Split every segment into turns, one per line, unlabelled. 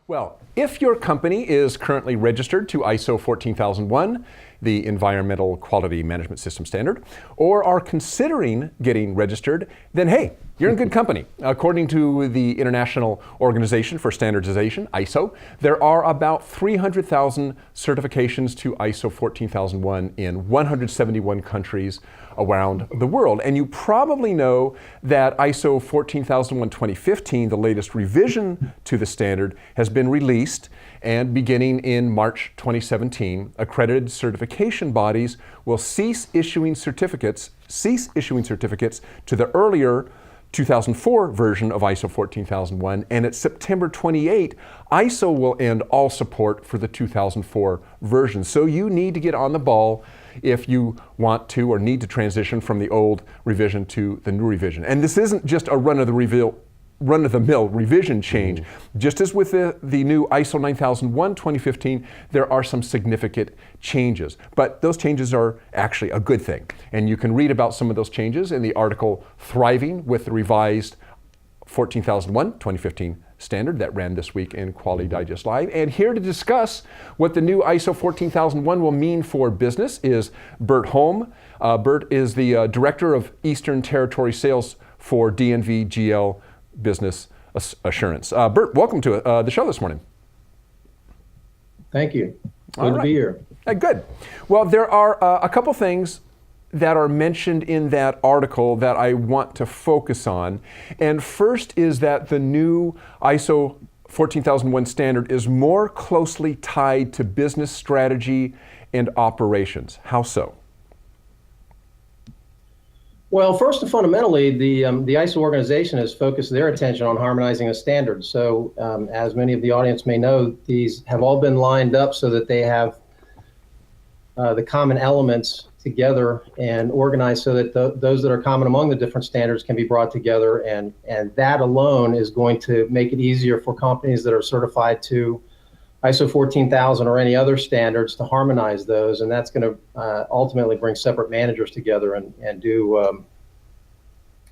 Well, if your company is currently registered to ISO 14001, the Environmental Quality Management System standard, or are considering getting registered, then hey, you're in good company. According to the International Organization for Standardization, ISO, there are about 300,000 certifications to ISO 14001 in 171 countries around the world. And you probably know that ISO 14001 2015, the latest revision to the standard, has been released, and beginning in March 2017, accredited certification bodies will cease issuing certificates to the earlier 2004 version of ISO 14001, and at September 28, ISO will end all support for the 2004 version. So you need to get on the ball if you want to or need to transition from the old revision to the new revision. And this isn't just a run-of-the-mill revision change. Just as with the new ISO 9001 2015, there are some significant changes. But those changes are actually a good thing. And you can read about some of those changes in the article Thriving with the Revised 14001 2015 standard that ran this week in Quality Digest Live. And here to discuss what the new ISO 14001 will mean for business is Burt Holm. Burt is the Director of Eastern Territory Sales for DNV GL Business Assurance. Burt, welcome to the show this morning.
Thank you. Good to be here.
Good. Well, there are a couple things that are mentioned in that article that I want to focus on. And first is that the new ISO 14001 standard is more closely tied to business strategy and operations. How so?
Well, first and fundamentally, the ISO organization has focused their attention on harmonizing a standard. So as many of the audience may know, these have all been lined up so that they have the common elements together and organized so that those that are common among the different standards can be brought together. And that alone is going to make it easier for companies that are certified to ISO 14000 or any other standards to harmonize those, and that's going to ultimately bring separate managers together and do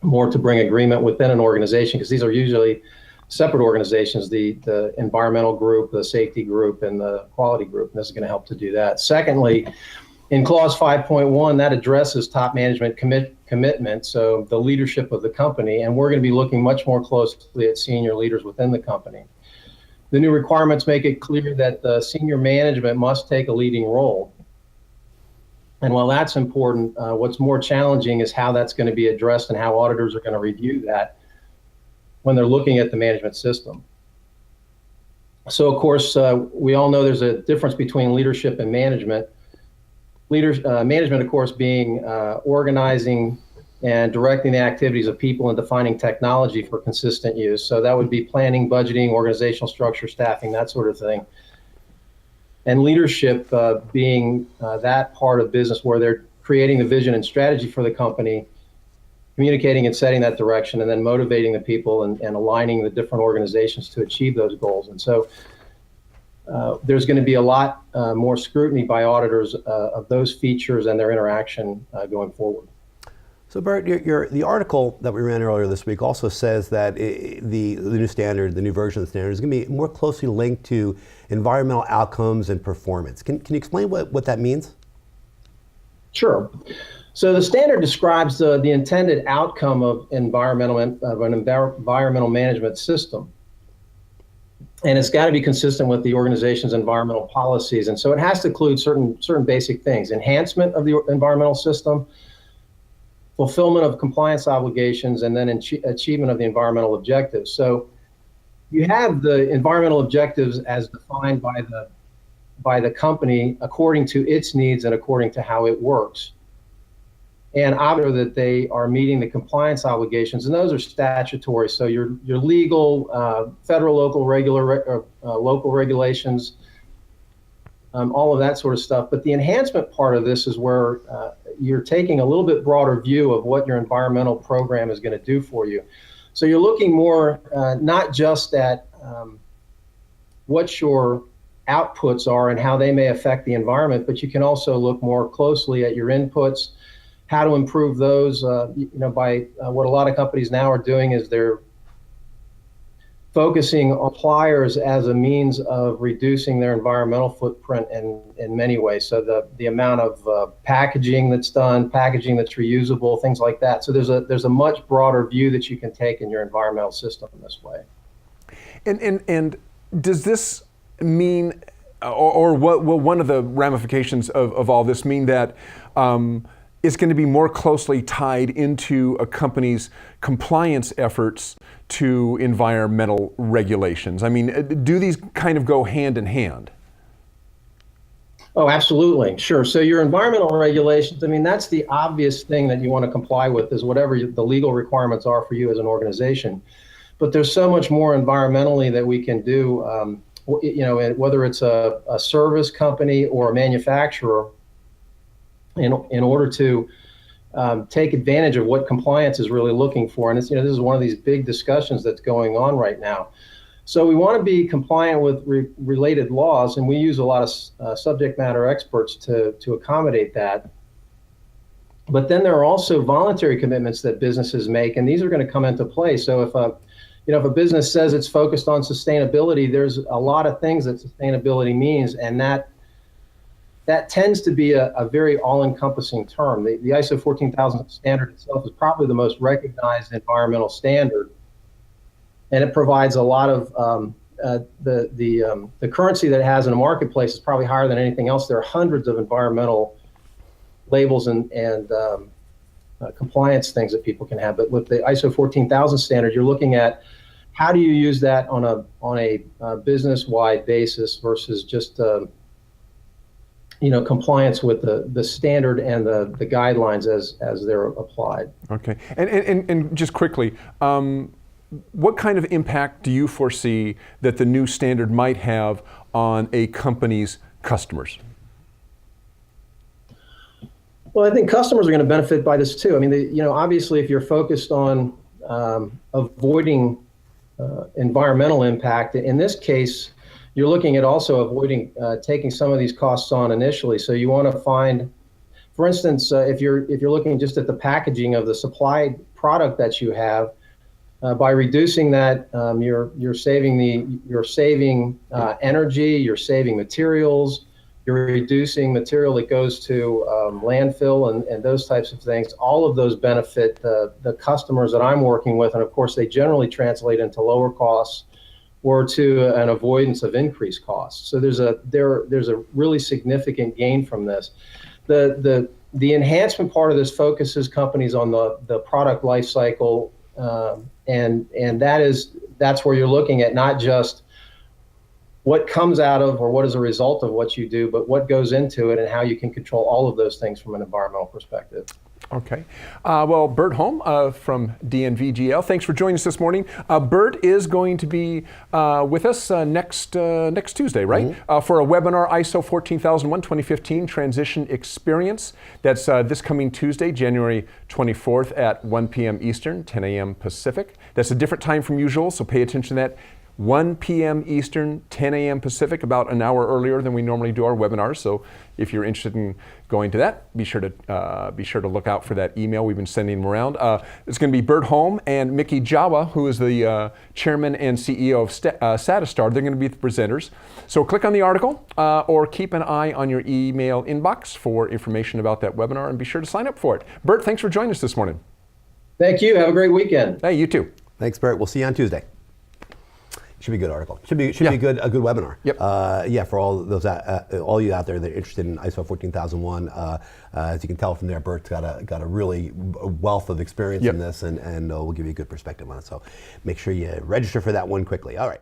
more to bring agreement within an organization, because these are usually separate organizations, the environmental group, the safety group, and the quality group, and this is going to help to do that. Secondly, in clause 5.1, that addresses top management commitment, so the leadership of the company, and we're going to be looking much more closely at senior leaders within the company. The new requirements make it clear that the senior management must take a leading role. And while that's important, what's more challenging is how that's going to be addressed and how auditors are going to review that when they're looking at the management system. So of course, we all know there's a difference between leadership and management. Management, of course, being organizing and directing the activities of people and defining technology for consistent use. So that would be planning, budgeting, organizational structure, staffing, that sort of thing. And leadership being that part of business where they're creating the vision and strategy for the company, communicating and setting that direction, and then motivating the people and aligning the different organizations to achieve those goals. And so there's going to be a lot more scrutiny by auditors of those features and their interaction going forward.
So Burt, the article that we ran earlier this week also says that the new standard, the new version of the standard, is going to be more closely linked to environmental outcomes and performance. Can you explain what that means?
Sure. So the standard describes the intended outcome of an environmental management system. And it's got to be consistent with the organization's environmental policies. And so it has to include certain basic things: enhancement of the environmental system, fulfillment of compliance obligations, and then achievement of the environmental objectives. So you have the environmental objectives as defined by the company according to its needs and according to how it works. And obviously that they are meeting the compliance obligations, and those are statutory. So your legal, federal, local regulations, all of that sort of stuff. But the enhancement part of this is where you're taking a little bit broader view of what your environmental program is going to do for you. So you're looking more not just at what your outputs are and how they may affect the environment, but you can also look more closely at your inputs how to improve those. By what a lot of companies now are doing is they're focusing on suppliers as a means of reducing their environmental footprint in many ways. So the amount of packaging that's done, packaging that's reusable, things like that. So there's a much broader view that you can take in your environmental system this way.
And does this mean, or what will one of the ramifications of all this mean that it's going to be more closely tied into a company's compliance efforts to environmental regulations? I mean, do these kind of go hand in hand?
Oh, absolutely. Sure. So your environmental regulations, I mean, that's the obvious thing that you want to comply with, is whatever the legal requirements are for you as an organization. But there's so much more environmentally that we can do, whether it's a service company or a manufacturer, in order to take advantage of what compliance is really looking for. And this is one of these big discussions that's going on right now. So we want to be compliant with related laws, and we use a lot of subject matter experts to accommodate that. But then there are also voluntary commitments that businesses make, and these are going to come into play. So if a business says it's focused on sustainability, there's a lot of things that sustainability means, and that tends to be a very all-encompassing term. The ISO 14000 standard itself is probably the most recognized environmental standard, and it provides a lot of the currency that it has in a marketplace is probably higher than anything else. There are hundreds of environmental labels and compliance things that people can have. But with the ISO 14000 standard, you're looking at how do you use that on a business-wide basis versus just compliance with the standard and the guidelines as they're applied.
Okay, and just quickly, what kind of impact do you foresee that the new standard might have on a company's customers?
Well, I think customers are going to benefit by this too. I mean, obviously, if you're focused on avoiding environmental impact, in this case, you're looking at also avoiding taking some of these costs on initially. So you want to find, for instance, if you're looking just at the packaging of the supplied product that you have, by reducing that, you're saving energy, you're saving materials, you're reducing material that goes to landfill and those types of things. All of those benefit the customers that I'm working with, and of course they generally translate into lower costs or to an avoidance of increased costs. So there's a really significant gain from this. The enhancement part of this focuses companies on the product life cycle, and that's where you're looking at not just what comes out of or what is a result of what you do, but what goes into it and how you can control all of those things from an environmental perspective.
Okay. Well, Burt Holm from DNVGL, thanks for joining us this morning. Burt is going to be with us next Tuesday, right? Mm-hmm. For a webinar, ISO 14001 2015 Transition Experience. That's this coming Tuesday, January 24th at 1 p.m. Eastern, 10 a.m. Pacific. That's a different time from usual, so pay attention to that. 1 p.m. Eastern, 10 a.m. Pacific, about an hour earlier than we normally do our webinars. So if you're interested in going to that, be sure to look out for that email. We've been sending them around. It's going to be Burt Holm and Mickey Jawa, who is the chairman and CEO of Satistar. They're going to be the presenters. So click on the article or keep an eye on your email inbox for information about that webinar, and be sure to sign up for it. Burt, thanks for joining us this morning.
Thank you. Have a great weekend.
Hey, you too.
Thanks, Burt. We'll see you on Tuesday. Should be a good article. Should be a good webinar.
Yep.
For all those all you out there that are interested in ISO 14001, as you can tell from there, Burt's got a really wealth of experience in this, and we'll give you a good perspective on it. So make sure you register for that one quickly. All right.